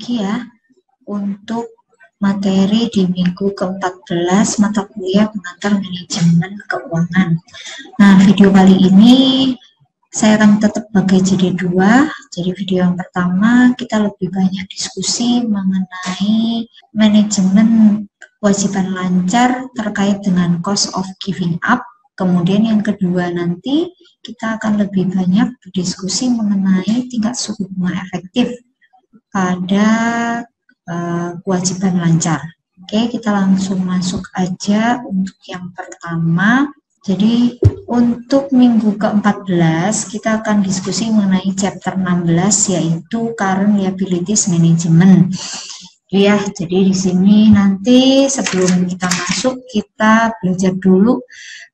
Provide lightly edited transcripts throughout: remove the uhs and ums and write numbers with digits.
lagi ya untuk materi di minggu ke-14 mata kuliah pengantar manajemen keuangan. Nah, video kali ini saya akan tetap bagi jadi dua. Jadi video yang pertama kita lebih banyak diskusi mengenai manajemen kewajiban lancar terkait dengan cost of giving up. Kemudian yang kedua nanti kita akan lebih banyak berdiskusi mengenai tingkat suku bunga efektif pada kewajiban lancar. Oke, kita langsung masuk aja untuk yang pertama. Jadi untuk minggu ke-14 kita akan diskusi mengenai chapter 16 yaitu Current Liabilities Management. Ya, jadi di sini nanti sebelum kita masuk kita belajar dulu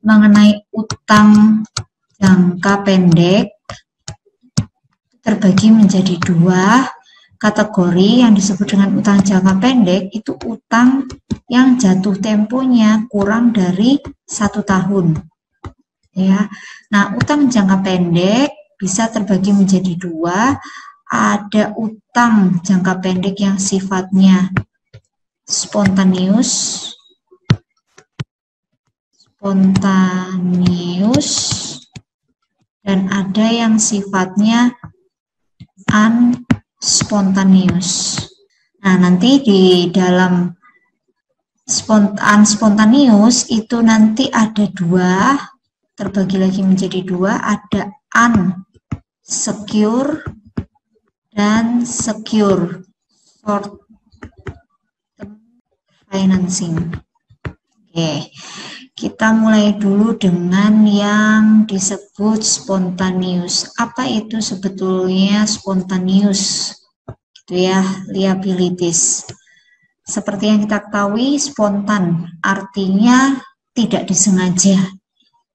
mengenai utang jangka pendek. Terbagi menjadi dua kategori. Yang disebut dengan utang jangka pendek itu utang yang jatuh temponya kurang dari 1 tahun. Ya, nah utang jangka pendek bisa terbagi menjadi dua. Ada utang jangka pendek yang sifatnya spontaneous dan ada yang sifatnya unspontaneous. Nah, nanti di dalam unspontaneous itu nanti ada dua, terbagi lagi menjadi dua, ada unsecure dan secure short term financing. Oke, kita mulai dulu dengan yang disebut spontaneous. Apa itu sebetulnya spontaneous? Itu ya, liabilities. Seperti yang kita ketahui, spontan artinya tidak disengaja.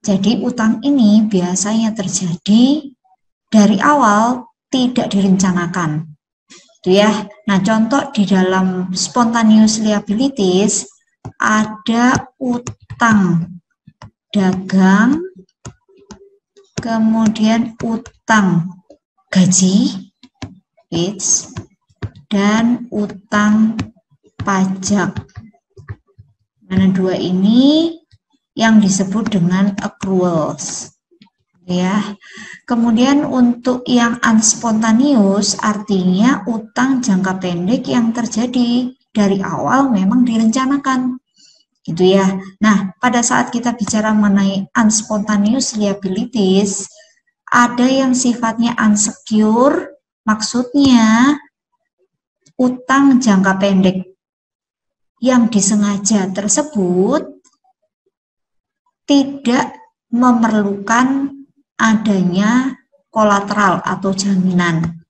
Jadi utang ini biasanya terjadi dari awal tidak direncanakan. Itu ya. Nah, contoh di dalam spontaneous liabilities ada utang dagang, kemudian utang gaji, dan utang pajak. Mana dua ini yang disebut dengan accruals. Ya. Kemudian untuk yang unspontaneous artinya utang jangka pendek yang terjadi dari awal memang direncanakan. Gitu ya. Nah, pada saat kita bicara mengenai unspontaneous liabilities, ada yang sifatnya unsecure, maksudnya utang jangka pendek yang disengaja tersebut tidak memerlukan adanya kolateral atau jaminan.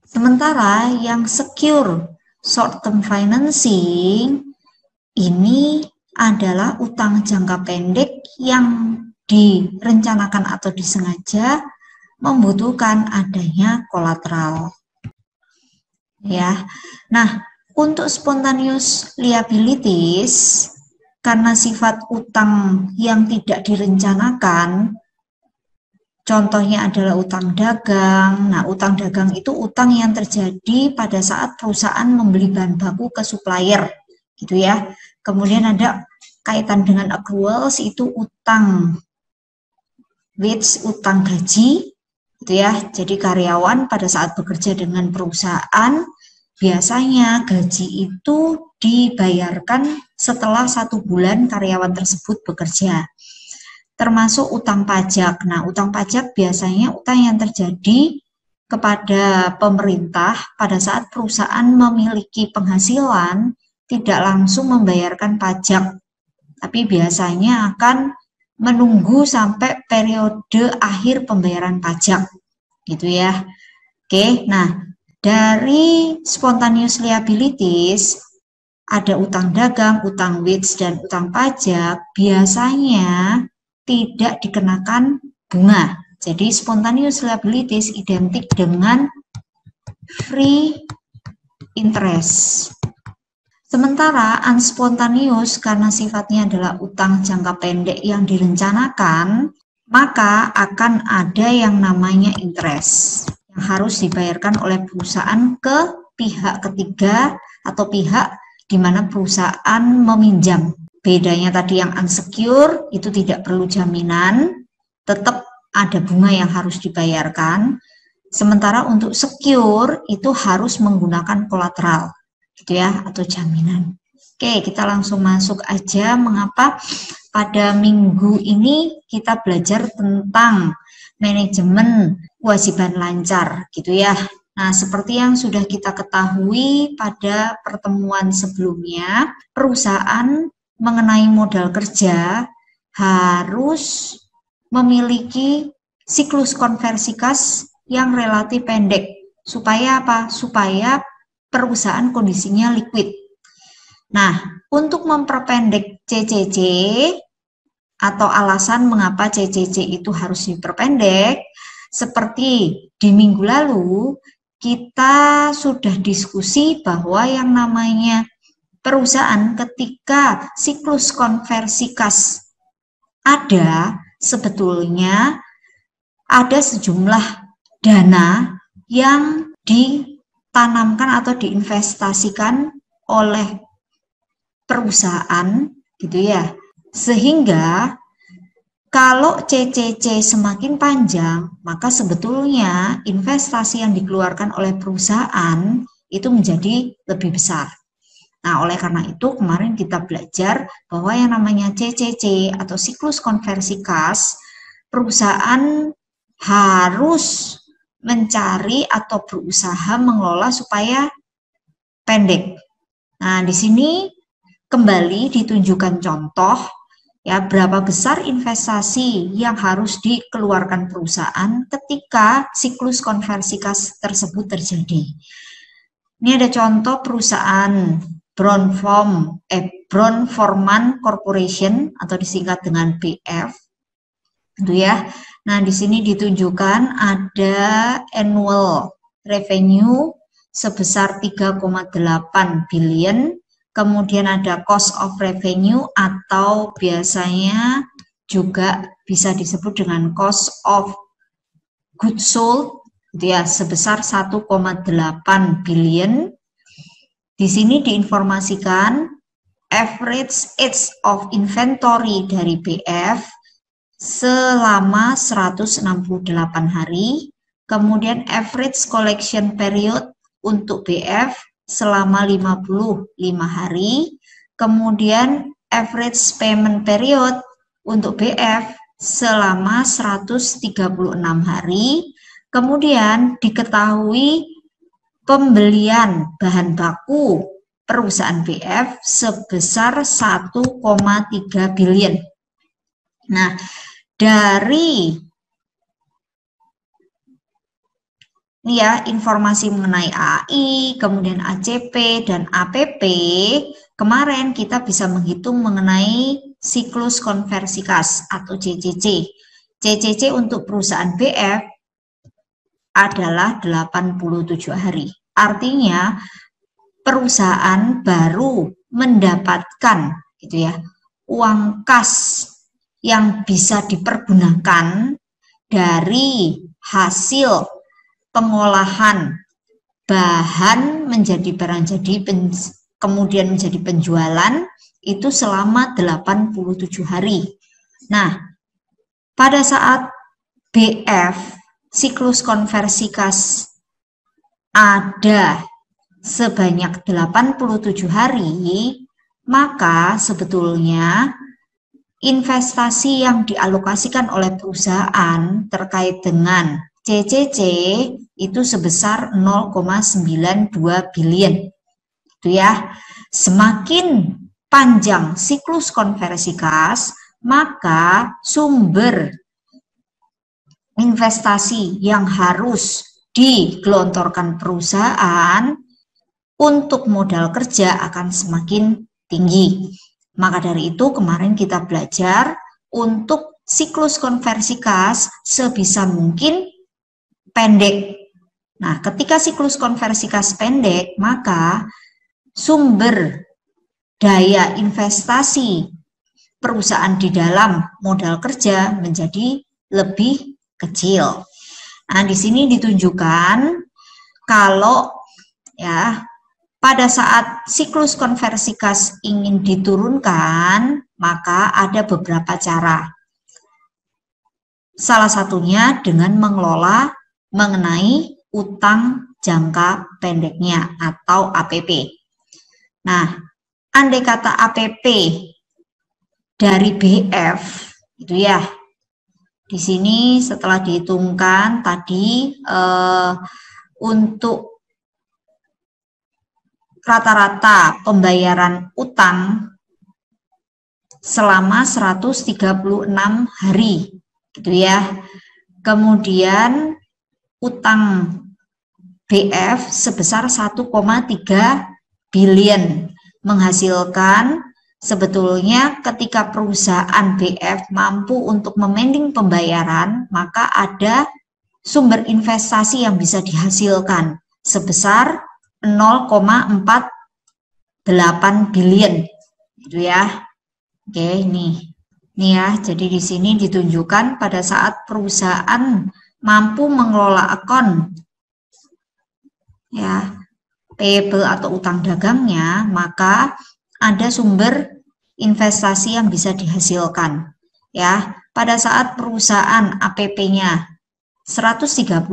Sementara yang secure short term financing ini adalah utang jangka pendek yang direncanakan atau disengaja membutuhkan adanya kolateral. Ya. Nah, untuk spontaneous liabilities karena sifat utang yang tidak direncanakan, contohnya adalah utang dagang. Nah, utang dagang itu utang yang terjadi pada saat perusahaan membeli bahan baku ke supplier, gitu ya. Kemudian ada kaitan dengan accruals, itu utang utang gaji, gitu ya. Jadi karyawan pada saat bekerja dengan perusahaan, biasanya gaji itu dibayarkan setelah 1 bulan karyawan tersebut bekerja. Termasuk utang pajak. Nah, utang pajak biasanya utang yang terjadi kepada pemerintah pada saat perusahaan memiliki penghasilan tidak langsung membayarkan pajak, tapi biasanya akan menunggu sampai periode akhir pembayaran pajak, gitu ya. Oke, nah dari spontaneous liabilities ada utang dagang, utang wage, dan utang pajak biasanya tidak dikenakan bunga. Jadi spontaneous liabilities identik dengan free interest. Sementara unspontaneous karena sifatnya adalah utang jangka pendek yang direncanakan, maka akan ada yang namanya interest yang harus dibayarkan oleh perusahaan ke pihak ketiga atau pihak di mana perusahaan meminjam. Bedanya tadi yang unsecure itu tidak perlu jaminan, tetap ada bunga yang harus dibayarkan. Sementara untuk secure itu harus menggunakan kolateral, gitu ya, atau jaminan. Oke, kita langsung masuk aja. Mengapa pada minggu ini kita belajar tentang manajemen kewajiban lancar, gitu ya. Nah, seperti yang sudah kita ketahui pada pertemuan sebelumnya, perusahaan mengenai modal kerja harus memiliki siklus konversi kas yang relatif pendek. Supaya apa? Supaya perusahaan kondisinya liquid. Nah, untuk memperpendek CCC atau alasan mengapa CCC itu harus diperpendek, seperti di minggu lalu, kita sudah diskusi bahwa yang namanya perusahaan ketika siklus konversi kas ada, sebetulnya ada sejumlah dana yang ditanamkan atau diinvestasikan oleh perusahaan, gitu ya. Sehingga kalau CCC semakin panjang, maka sebetulnya investasi yang dikeluarkan oleh perusahaan itu menjadi lebih besar. Nah, oleh karena itu kemarin kita belajar bahwa yang namanya CCC atau siklus konversi kas, perusahaan harus mencari atau berusaha mengelola supaya pendek. Nah, di sini kembali ditunjukkan contoh ya, berapa besar investasi yang harus dikeluarkan perusahaan ketika siklus konversi kas tersebut terjadi. Ini ada contoh perusahaan Brown-Forman Corporation atau disingkat dengan BF, gitu ya. Nah, di sini ditunjukkan ada annual revenue sebesar 3,8 billion. Kemudian ada cost of revenue atau biasanya juga bisa disebut dengan cost of goods sold, gitu ya, sebesar 1,8 billion. Di sini diinformasikan average age of inventory dari BF selama 168 hari, kemudian average collection period untuk BF selama 55 hari, kemudian average payment period untuk BF selama 136 hari, kemudian diketahui pembelian bahan baku perusahaan BF sebesar 1,3 billion. Nah, dari ini ya, informasi mengenai AI, kemudian ACP, dan APP, kemarin kita bisa menghitung mengenai siklus konversi kas atau CCC. CCC untuk perusahaan BF adalah 87 hari. Artinya, perusahaan baru mendapatkan gitu ya, uang kas yang bisa dipergunakan dari hasil pengolahan bahan menjadi barang jadi, kemudian menjadi penjualan, itu selama 87 hari. Nah, pada saat BF, siklus konversi kas ada sebanyak 87 hari, maka sebetulnya investasi yang dialokasikan oleh perusahaan terkait dengan CCC itu sebesar 0,92 billion. Itu ya. Semakin panjang siklus konversi kas, maka sumber investasi yang harus digelontorkan perusahaan untuk modal kerja akan semakin tinggi. Maka dari itu kemarin kita belajar untuk siklus konversi kas sebisa mungkin pendek. Nah, ketika siklus konversi kas pendek, maka sumber daya investasi perusahaan di dalam modal kerja menjadi lebih kecil. Nah, di sini ditunjukkan kalau ya. Pada saat siklus konversi kas ingin diturunkan, maka ada beberapa cara. Salah satunya dengan mengelola mengenai utang jangka pendeknya atau APP. Nah, andai kata APP dari BF, itu ya, di sini setelah dihitungkan tadi untuk rata-rata pembayaran utang selama 136 hari, gitu ya. Kemudian utang BF sebesar 1,3 billion, menghasilkan sebetulnya ketika perusahaan BF mampu untuk memending pembayaran, maka ada sumber investasi yang bisa dihasilkan sebesar 0,48 billion, gitu ya. Oke, nih ya. Jadi di sini ditunjukkan pada saat perusahaan mampu mengelola akun ya payable atau utang dagangnya, maka ada sumber investasi yang bisa dihasilkan. Ya, pada saat perusahaan APP-nya 136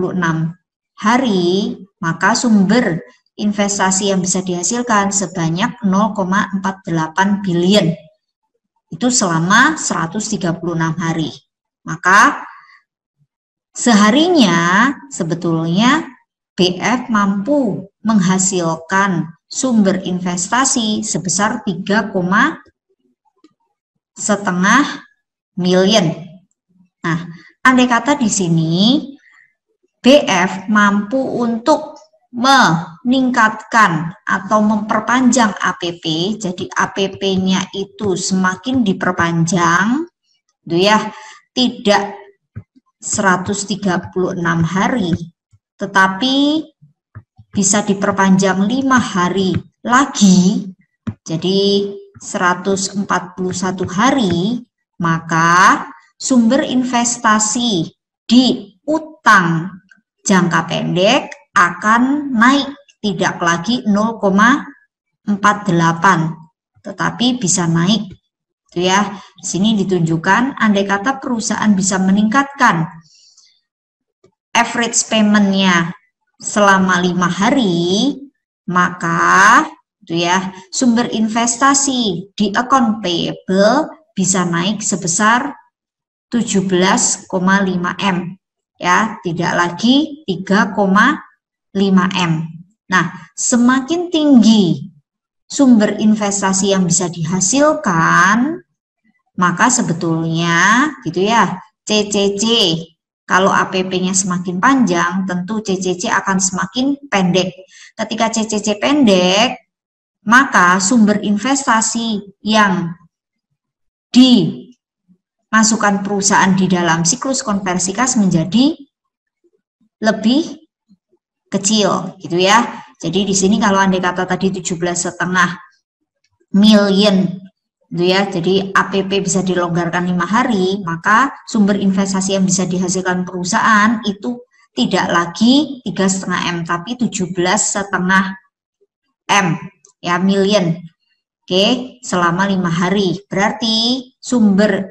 hari, maka sumber investasi yang bisa dihasilkan sebanyak 0,48 billion. Itu selama 136 hari. Maka seharinya sebetulnya BF mampu menghasilkan sumber investasi sebesar 3,5 million. Nah, andai kata di sini BF mampu untuk meningkatkan atau memperpanjang APP, jadi APP-nya itu semakin diperpanjang, itu ya, tidak 136 hari, tetapi bisa diperpanjang 5 hari lagi, jadi 141 hari, maka sumber investasi di utang jangka pendek akan naik, tidak lagi 0,48, tetapi bisa naik, itu ya. Di sini ditunjukkan andai kata perusahaan bisa meningkatkan average payment-nya selama 5 hari, maka itu ya, sumber investasi di account payable bisa naik sebesar 17,5 M, ya, tidak lagi 3,5 M. Nah, semakin tinggi sumber investasi yang bisa dihasilkan, maka sebetulnya gitu ya, CCC, kalau APP-nya semakin panjang, tentu CCC akan semakin pendek. Ketika CCC pendek, maka sumber investasi yang dimasukkan perusahaan di dalam siklus konversi kas menjadi lebih kecil, gitu ya. Jadi di sini kalau andai kata tadi 17,5 million, gitu ya. Jadi APP bisa dilonggarkan 5 hari, maka sumber investasi yang bisa dihasilkan perusahaan itu tidak lagi 3,5 M, tapi 17,5 M, ya, million. Oke, selama 5 hari. Berarti sumber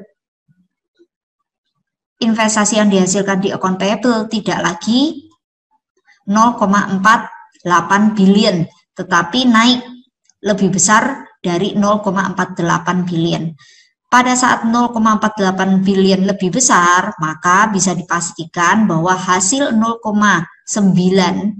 investasi yang dihasilkan di account payable tidak lagi 0,48 billion, tetapi naik lebih besar dari 0,48 billion. Pada saat 0,48 billion lebih besar, maka bisa dipastikan bahwa hasil 0,92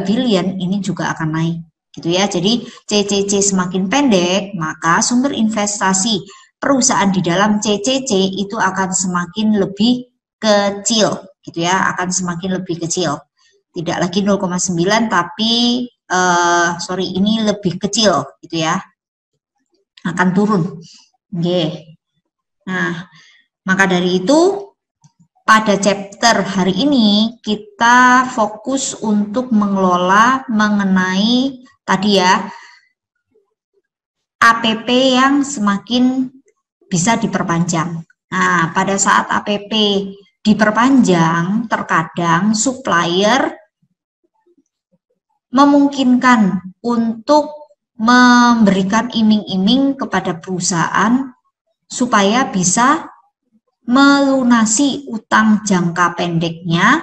billion ini juga akan naik, gitu ya. Jadi CCC semakin pendek, maka sumber investasi perusahaan di dalam CCC itu akan semakin lebih kecil, gitu ya, akan semakin lebih kecil. Tidak lagi 0,9 tapi ini lebih kecil, gitu ya, akan turun. Oke. Nah, maka dari itu pada chapter hari ini kita fokus untuk mengelola mengenai tadi ya, APP yang semakin bisa diperpanjang. Nah, pada saat APP diperpanjang, terkadang supplier memungkinkan untuk memberikan iming-iming kepada perusahaan supaya bisa melunasi utang jangka pendeknya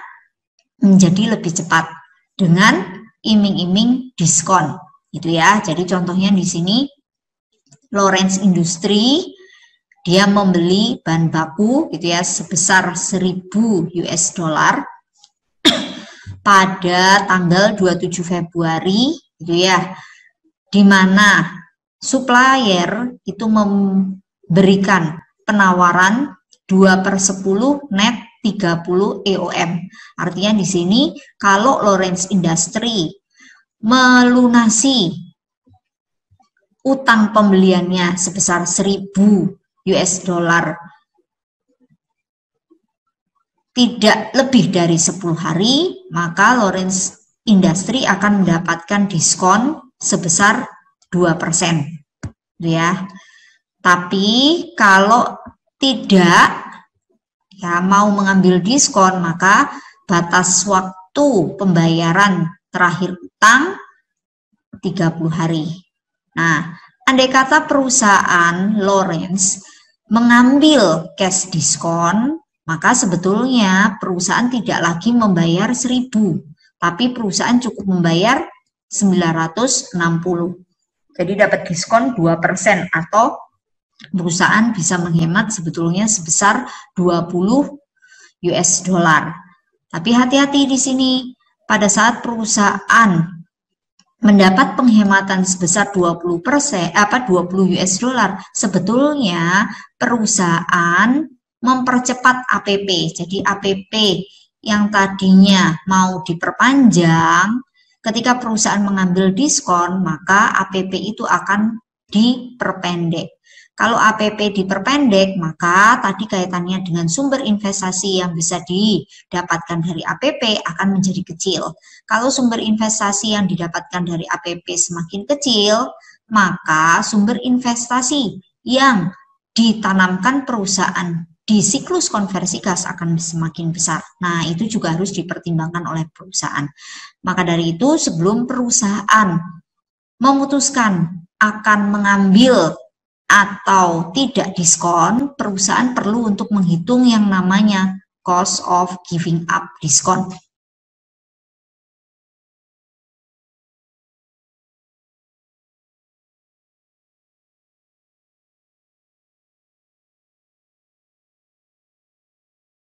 menjadi lebih cepat dengan iming-iming diskon, gitu ya. Jadi contohnya di sini Lawrence Industry dia membeli bahan baku gitu ya sebesar 1.000 US dollar pada tanggal 27 Februari gitu ya, di mana supplier itu memberikan penawaran 2/10 net 30 EOM. Artinya di sini kalau Lawrence Industry melunasi utang pembeliannya sebesar 1.000 US dollar tidak lebih dari 10 hari, maka Lawrence Industry akan mendapatkan diskon sebesar 2%. Ya. Tapi kalau tidak ya mau mengambil diskon, maka batas waktu pembayaran terakhir utang 30 hari. Nah, andai kata perusahaan Lawrence mengambil cash diskon, maka sebetulnya perusahaan tidak lagi membayar 1.000, tapi perusahaan cukup membayar 960. Jadi dapat diskon 2% atau perusahaan bisa menghemat sebetulnya sebesar 20 US dollar. Tapi hati-hati di sini, pada saat perusahaan mendapat penghematan sebesar 20 US dollar, sebetulnya perusahaan mempercepat APP. Jadi APP yang tadinya mau diperpanjang, ketika perusahaan mengambil diskon, maka APP itu akan diperpendek. Kalau APP diperpendek, maka tadi kaitannya dengan sumber investasi yang bisa didapatkan dari APP akan menjadi kecil. Kalau sumber investasi yang didapatkan dari APP semakin kecil, maka sumber investasi yang ditanamkan perusahaan di siklus konversi gas akan semakin besar. Nah, itu juga harus dipertimbangkan oleh perusahaan. Maka dari itu, sebelum perusahaan memutuskan akan mengambil atau tidak diskon, perusahaan perlu untuk menghitung yang namanya cost of giving up diskon.